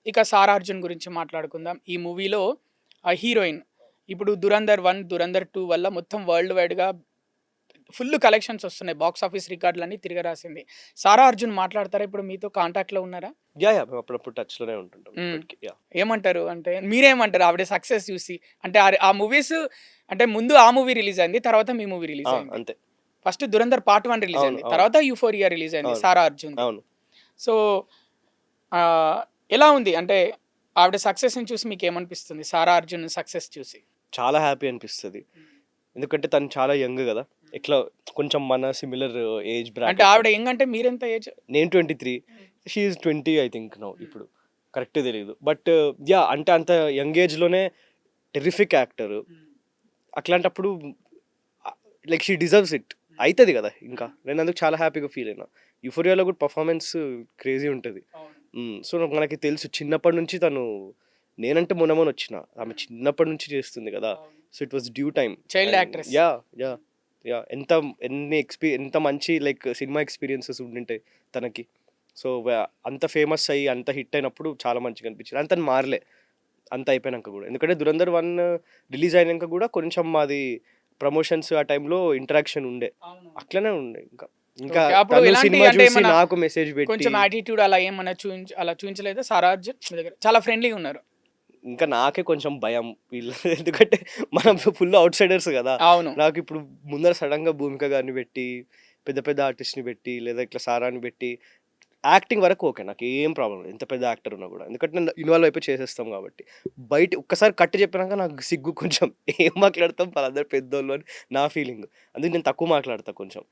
ఇక 'సారా అర్జున్' గురించి మాట్లాడుకుందాం. ఈ మూవీలో హీరోయిన్ ఇప్పుడు 'దురంధర్ 1', 'దురంధర్ 2' వల్ల మొత్తం వరల్డ్ వైడ్‌గా ఫుల్ కలెక్షన్స్ వస్తున్నాయి. బాక్స్ ఆఫీస్ రికార్డులన్నీ తిరగరాసింది. 'సారా అర్జున్' మాట్లాడతారా? ఇప్పుడు మీతో కాంటాక్ట్‌లో ఉన్నారా? మేము అప్పుడప్పుడు టచ్‌లోనే ఉంటుంటాం హ్మ్. ఇప్పటికి. ఏమంటారు? అంటే మీరేమంటారు ఆవిడ సక్సెస్ చూసి? అంటే ఆ మూవీస్ అంటే ముందు ఆ మూవీ రిలీజ్ అయింది. తర్వాత మీ మూవీ రిలీజ్ అయింది. అంతే. ఫస్ట్ 'దురంధర్ పార్ట్ 1' రిలీజ్ అవును. అయింది. అవును. తర్వాత 'యూఫోరియా' రిలీజ్ అయింది అవును. 'సారా అర్జున్‌ది'. అవును. సో, ఎలా ఉంది? అంటే ఆవిడ సక్సెస్‌ని చూసి మీకేమనిపిస్తుంది? 'సారా అర్జున్' సక్సెస్ చూసి? చాలా హ్యాపీ అనిపిస్తది. ఎందుకంటే తను చాలా యంగ్ గదా! ఇట్లా కొంచెం మన సిమిలర్ ఏజ్ అంటే బ్రాకెట్. ఆవిడ యంగ్ అంటే మీరెంత ఏజ్? నేను 23, she is 20 I think now ఇప్పుడు. కరెక్ట్ తెలీదు. బట్ అంటే అంత యంగ్ ఏజ్‌లోనే టెర్రిఫిక్ యాక్టర్. అట్లాంటప్పుడు లైక్ షీ డిజర్వ్స్ ఇట్. అయితది గదా! ఇంకా. నేను అందుకు చాలా హ్యాపీగా ఫీల్ అయినా. 'యూఫోరియాలో' కూడా పర్ఫార్మెన్స్ క్రేజీ ఉంటది. సో, మనకి తెలుసు చిన్నప్పటి నుంచి తను నేనంటే మొనమొనొచ్చిన. ఆమె చిన్నప్పటి నుంచి చేస్తుంది గదా! So, it was due time. Child actress. Yeah! Yeah! Yeah! ఎంత మంచి లైక్ సినిమా ఎక్స్‌పీరియన్సెస్ ఉండుంటాయి తనకి. సో, అంత ఫేమస్ అయ్యి, అంత హిట్ అయినప్పుడు చాలా మంచిగా అనిపించింది. అండ్ తను మారలే. అంత అయిపోయినంక గూడా. ఎందుకంటే 'దురంధర్ 1' రిలీజ్ అయినంక గూడా కొంచెం మాది ప్రమోషన్స్ ఆ టైంలో ఇంటరాక్షన్ ఉండే. అట్లనే ఉండే ఇంకా. ఇంకా ఓకే. అప్పుడు తను ఎలాంటి సినిమా అంటే చూసి ఏమన్నా నాకు మెసేజ్ పెట్టి కొంచెం యాటిట్యూడ్ అలా ఏమన్నా అలా చూయించలేదా 'సారా అర్జున్' మీ దగ్గర? చాలా ఫ్రెండ్లీగా ఉన్నారు. ఇంకా నాకే కొంచెం భయం వీళ్ళు ఎందుకంటే మనం ఫుల్ ఔట్‌సైడర్స్ గదా! అవును. నాకిప్పుడు ముందర సడెన్‌గా 'భూమిక' గారిని పెట్టి, పెద్ద పెద్ద ఆర్టిస్ట్‌ని పెట్టి, లేదా ఇట్లా 'సారాని' పెట్టి యాక్టింగ్ వరకు ఓకే. నాకేం ప్రాబ్లమ్ లేదు. ఎంత పెద్ద యాక్టర్ ఉన్నా గూడా. ఎందుకంటే నేను ఇన్వాల్వ్ అయిపోయి చేసేస్తాం గాబట్టి. బయట ఒక్కసారి కట్ చెప్పినాక నాకు సిగ్గు కొంచెం ఏం మాట్లాడతాం వాళ్ళందరూ పెద్దోళ్ళు అని నా ఫీలింగ్. అందుకే నేను తక్కువ మాట్లాడతా కొంచెం.